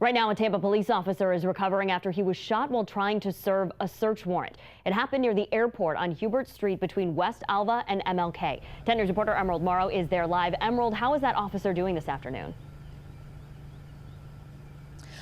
Right now, a Tampa police officer is recovering after he was shot while trying to serve a search warrant. It happened near the airport on Hubert Street between West Alva and MLK. 10 News reporter Emerald Morrow is there live. Emerald, how is that officer doing this afternoon?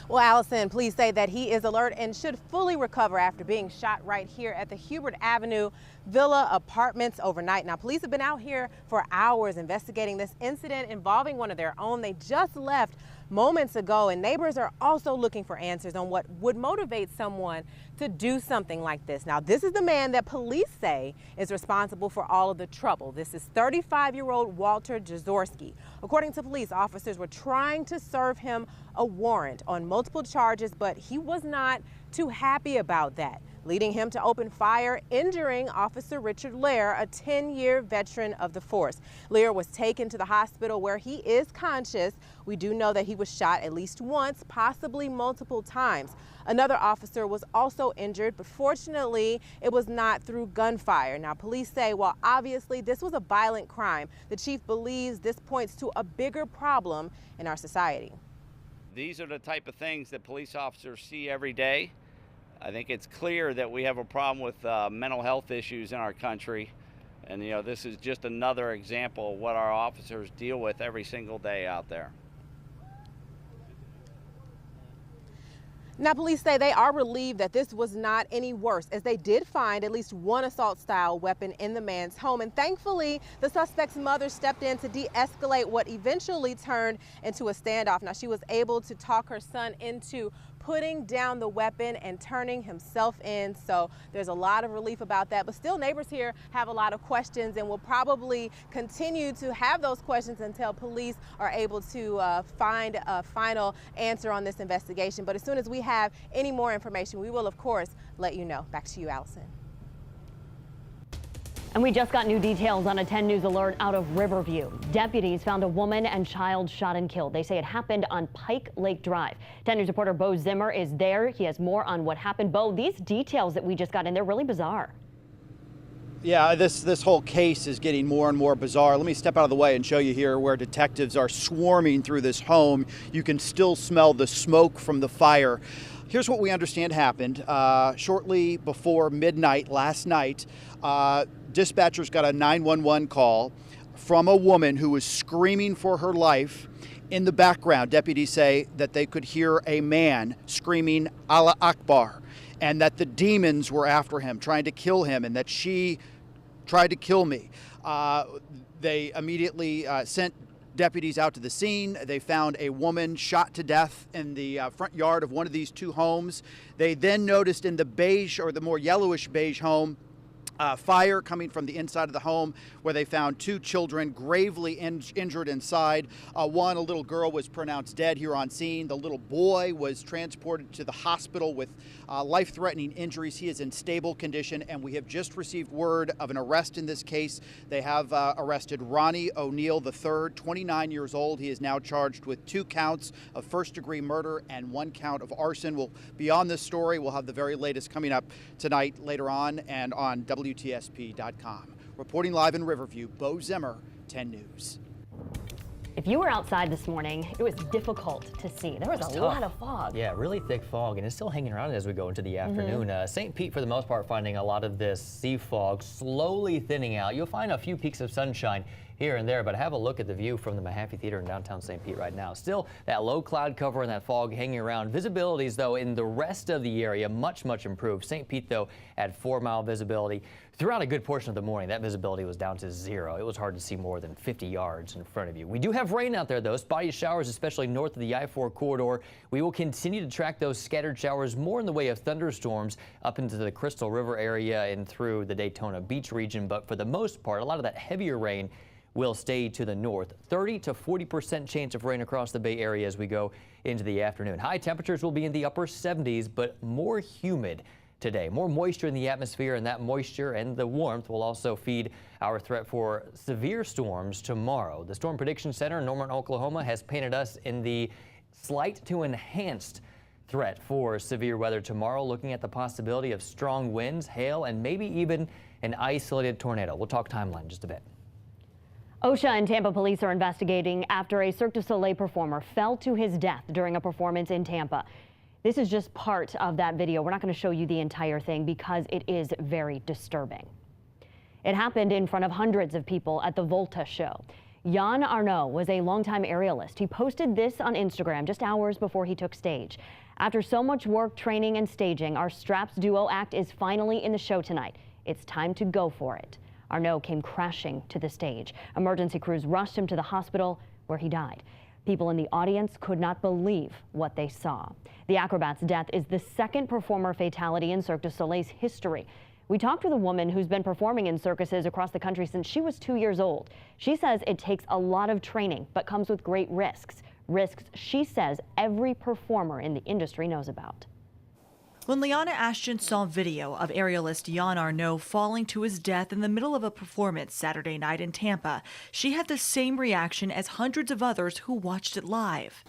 Well, Allison, police say that he is alert and should fully recover after being shot right here at the Hubert Avenue Villa Apartments overnight. Now, police have been out here for hours investigating this incident involving one of their own. They just left moments ago, and neighbors are also looking for answers on what would motivate someone to do something like this. Now, this is the man that police say is responsible for all of the trouble. This is 35-year-old Walter Jaworski. According to police, officers were trying to serve him a warrant on multiple charges, but he was not too happy about that, leading him to open fire, injuring Officer Richard Lear, a 10-year veteran of the force. Lear was taken to the hospital where he is conscious. We do know that he was shot at least once, possibly multiple times. Another officer was also injured, but fortunately, it was not through gunfire. Now, police say, while obviously this was a violent crime, the chief believes this points to a bigger problem in our society. These are the type of things that police officers see every day. I think it's clear that we have a problem with mental health issues in our country. And, you know, this is just another example of what our officers deal with every single day out there. Now, police say they are relieved that this was not any worse, as they did find at least one assault-style weapon in the man's home. And thankfully, the suspect's mother stepped in to de-escalate what eventually turned into a standoff. Now, she was able to talk her son into putting down the weapon and turning himself in. So there's a lot of relief about that. But still, neighbors here have a lot of questions and will probably continue to have those questions until police are able to find a final answer on this investigation. But as soon as we have any more information, we will, of course, let you know. Back to you, Allison. And we just got new details on a 10 News alert out of Riverview. Deputies found a woman and child shot and killed. They say it happened on Pike Lake Drive. 10 News reporter Bo Zimmer is there. He has more on what happened. Bo, these details that we just got in, they're really bizarre. Yeah, this whole case is getting more and more bizarre. Let me step out of the way and show you here where detectives are swarming through this home. You can still smell the smoke from the fire. Here's what we understand happened. Shortly before midnight last night, dispatchers got a 911 call from a woman who was screaming for her life. In the background, deputies say that they could hear a man screaming Allah Akbar, and that the demons were after him, trying to kill him, and that she tried to kill me. They immediately sent deputies out to the scene. They found a woman shot to death in the front yard of one of these two homes. They then noticed in the beige, or the more yellowish beige home, fire coming from the inside of the home, where they found two children gravely injured inside. A little girl was pronounced dead here on scene. The little boy was transported to the hospital with life-threatening injuries. He is in stable condition, and we have just received word of an arrest in this case. They have arrested Ronnie O'Neill III, 29 years old. He is now charged with 2 counts of first-degree murder and 1 count of arson. We'll be on this story. We'll have the very latest coming up tonight, later on, and on WTSP.com. Reporting live in Riverview, Bo Zimmer, 10 News. If you were outside this morning, it was difficult to see. There was a lot of fog. Yeah, really thick fog, and it's still hanging around as we go into the afternoon. St. Pete, for the most part, finding a lot of this sea fog slowly thinning out. You'll find a few peaks of sunshine here and there, but have a look at the view from the Mahaffey Theater in downtown St. Pete right now. Still that low cloud cover and that fog hanging around. Visibilities, though, in the rest of the area much improved. St. Pete, though, had 4-mile visibility. Throughout a good portion of the morning, that visibility was down to 0. It was hard to see more than 50 yards in front of you. We do have rain out there, though. Spotty showers, especially north of the I-4 corridor. We will continue to track those scattered showers more in the way of thunderstorms up into the Crystal River area and through the Daytona Beach region. But for the most part, a lot of that heavier rain will stay to the north. 30 to 40% chance of rain across the Bay Area as we go into the afternoon. High temperatures will be in the upper 70s, but more humid today. More moisture in the atmosphere, and that moisture and the warmth will also feed our threat for severe storms tomorrow. The Storm Prediction Center in Norman, Oklahoma has painted us in the slight to enhanced threat for severe weather tomorrow, looking at the possibility of strong winds, hail, and maybe even an isolated tornado. We'll talk timeline in just a bit. OSHA and Tampa police are investigating after a Cirque du Soleil performer fell to his death during a performance in Tampa. This is just part of that video. We're not going to show you the entire thing because it is very disturbing. It happened in front of hundreds of people at the Volta show. Jan Arnaud was a longtime aerialist. He posted this on Instagram just hours before he took stage. After so much work, training, and staging, our Straps duo act is finally in the show tonight. It's time to go for it. Arnaud came crashing to the stage. Emergency crews rushed him to the hospital where he died. People in the audience could not believe what they saw. The acrobat's death is the second performer fatality in Cirque du Soleil's history. We talked with a woman who's been performing in circuses across the country since she was 2 years old. She says it takes a lot of training, but comes with great risks. Risks she says every performer in the industry knows about. When Liana Ashton saw video of aerialist Jan Arnaud falling to his death in the middle of a performance Saturday night in Tampa, she had the same reaction as hundreds of others who watched it live.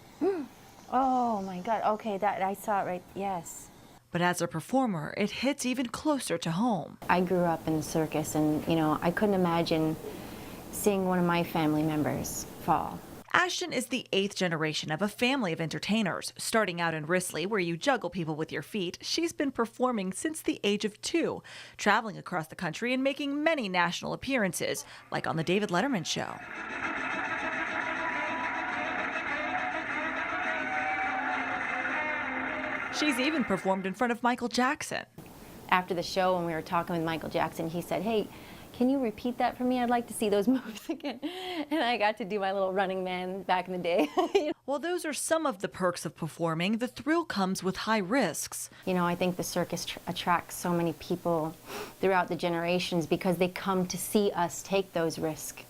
Oh my God, okay, that I saw it right, yes. But as a performer, it hits even closer to home. I grew up in the circus and, I couldn't imagine seeing one of my family members fall. Ashton is the 8th generation of a family of entertainers. Starting out in Risley, where you juggle people with your feet, she's been performing since the age of 2, traveling across the country and making many national appearances, like on The David Letterman Show. She's even performed in front of Michael Jackson. After the show, when we were talking with Michael Jackson, he said, "Hey, can you repeat that for me? I'd like to see those moves again." And I got to do my little Running Man back in the day. Well, those are some of the perks of performing. The thrill comes with high risks. I think the circus attracts so many people throughout the generations because they come to see us take those risks,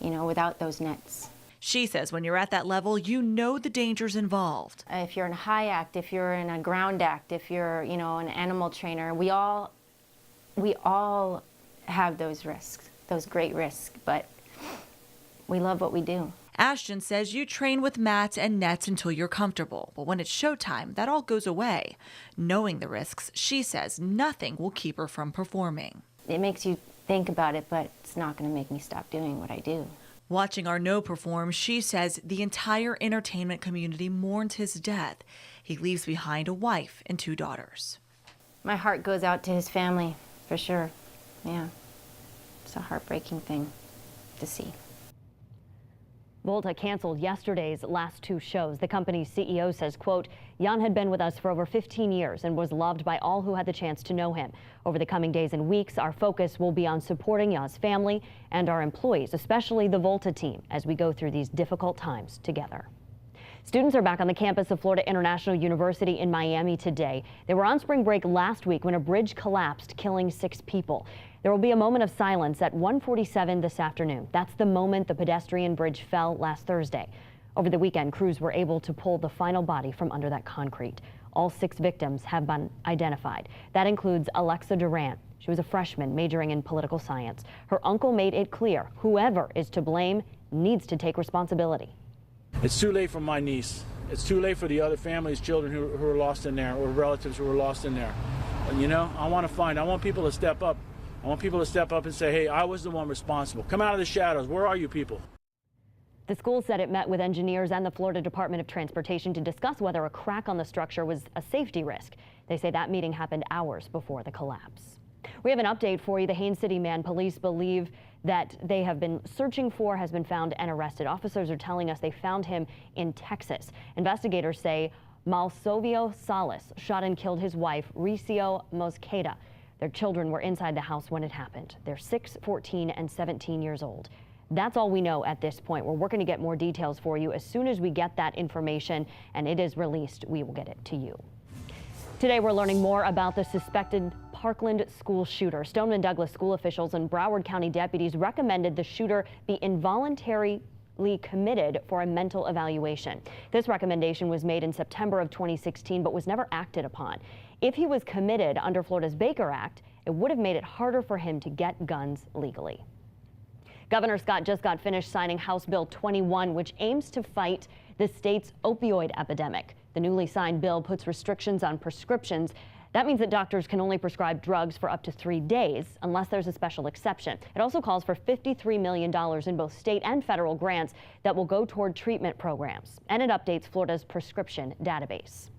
without those nets. She says when you're at that level, you know the dangers involved. If you're in a high act, if you're in a ground act, if you're, an animal trainer, we all have those risks, those great risks, but we love what we do. Ashton says you train with mats and nets until you're comfortable, but when it's showtime, that all goes away. Knowing the risks, she says nothing will keep her from performing. It makes you think about it, but it's not going to make me stop doing what I do. Watching Arnaud perform, she says the entire entertainment community mourns his death. He leaves behind a wife and 2 daughters. My heart goes out to his family, for sure. Yeah, it's a heartbreaking thing to see. Volta canceled yesterday's last 2 shows. The company's CEO says, quote, "Jan had been with us for over 15 years and was loved by all who had the chance to know him. Over the coming days and weeks, our focus will be on supporting Jan's family and our employees, especially the Volta team, as we go through these difficult times together." Students are back on the campus of Florida International University in Miami today. They were on spring break last week when a bridge collapsed, killing 6 people. There will be a moment of silence at 1:47 this afternoon. That's the moment the pedestrian bridge fell last Thursday. Over the weekend, crews were able to pull the final body from under that concrete. All 6 victims have been identified. That includes Alexa Durant. She was a freshman majoring in political science. Her uncle made it clear whoever is to blame needs to take responsibility. It's too late for my niece. It's too late for the other families, children who are lost in there, or relatives who are lost in there. And, I want people to step up. I want people to step up and say, hey, I was the one responsible. Come out of the shadows. Where are you people? The school said it met with engineers and the Florida Department of Transportation to discuss whether a crack on the structure was a safety risk. They say that meeting happened hours before the collapse. We have an update for you. The Haines City man police believe that they have been searching for has been found and arrested. Officers are telling us they found him in Texas. Investigators say Malsovio Salas shot and killed his wife, Ricio Mosqueda. Their children were inside the house when it happened. They're 6, 14, and 17 years old. That's all we know at this point. We're working to get more details for you. As soon as we get that information and it is released, we will get it to you. Today, we're learning more about the suspected Parkland school shooter. Stoneman Douglas school officials and Broward County deputies recommended the shooter be involuntarily committed for a mental evaluation. This recommendation was made in September of 2016, but was never acted upon. If he was committed under Florida's Baker Act, it would have made it harder for him to get guns legally. Governor Scott just got finished signing House Bill 21, which aims to fight the state's opioid epidemic. The newly signed bill puts restrictions on prescriptions That means that doctors can only prescribe drugs for up to 3 days unless there's a special exception. It also calls for $53 million in both state and federal grants that will go toward treatment programs. And it updates Florida's prescription database.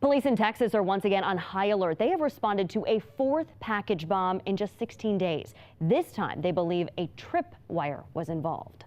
Police in Texas are once again on high alert. They have responded to a 4th package bomb in just 16 days. This time, they believe a tripwire was involved.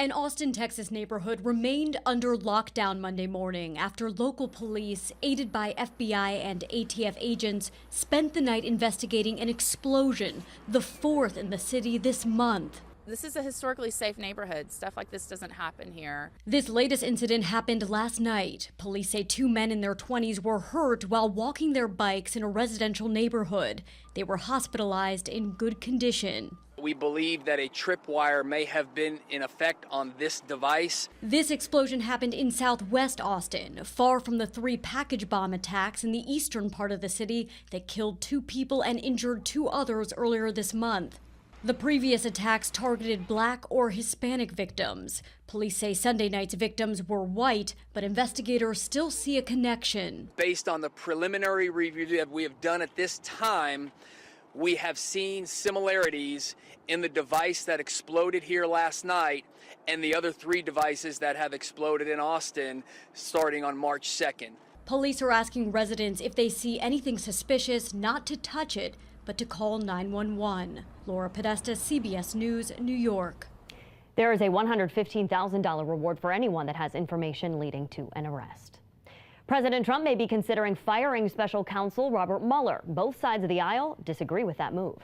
An Austin, Texas neighborhood remained under lockdown Monday morning after local police, aided by FBI and ATF agents, spent the night investigating an explosion, the 4th in the city this month. This is a historically safe neighborhood. Stuff like this doesn't happen here. This latest incident happened last night. Police say 2 men in their 20s were hurt while walking their bikes in a residential neighborhood. They were hospitalized in good condition. We believe that a tripwire may have been in effect on this device. This explosion happened in southwest Austin, far from the 3 package bomb attacks in the eastern part of the city that killed 2 people and injured 2 others earlier this month. The previous attacks targeted Black or Hispanic victims. Police say Sunday night's victims were white, but investigators still see a connection. Based on the preliminary review that we have done at this time, we have seen similarities in the device that exploded here last night and the other 3 devices that have exploded in Austin starting on March 2nd. Police are asking residents if they see anything suspicious not to touch it, but to call 911. Laura Podesta, CBS News, New York. There is a $115,000 reward for anyone that has information leading to an arrest. President Trump may be considering firing special counsel Robert Mueller. Both sides of the aisle disagree with that move.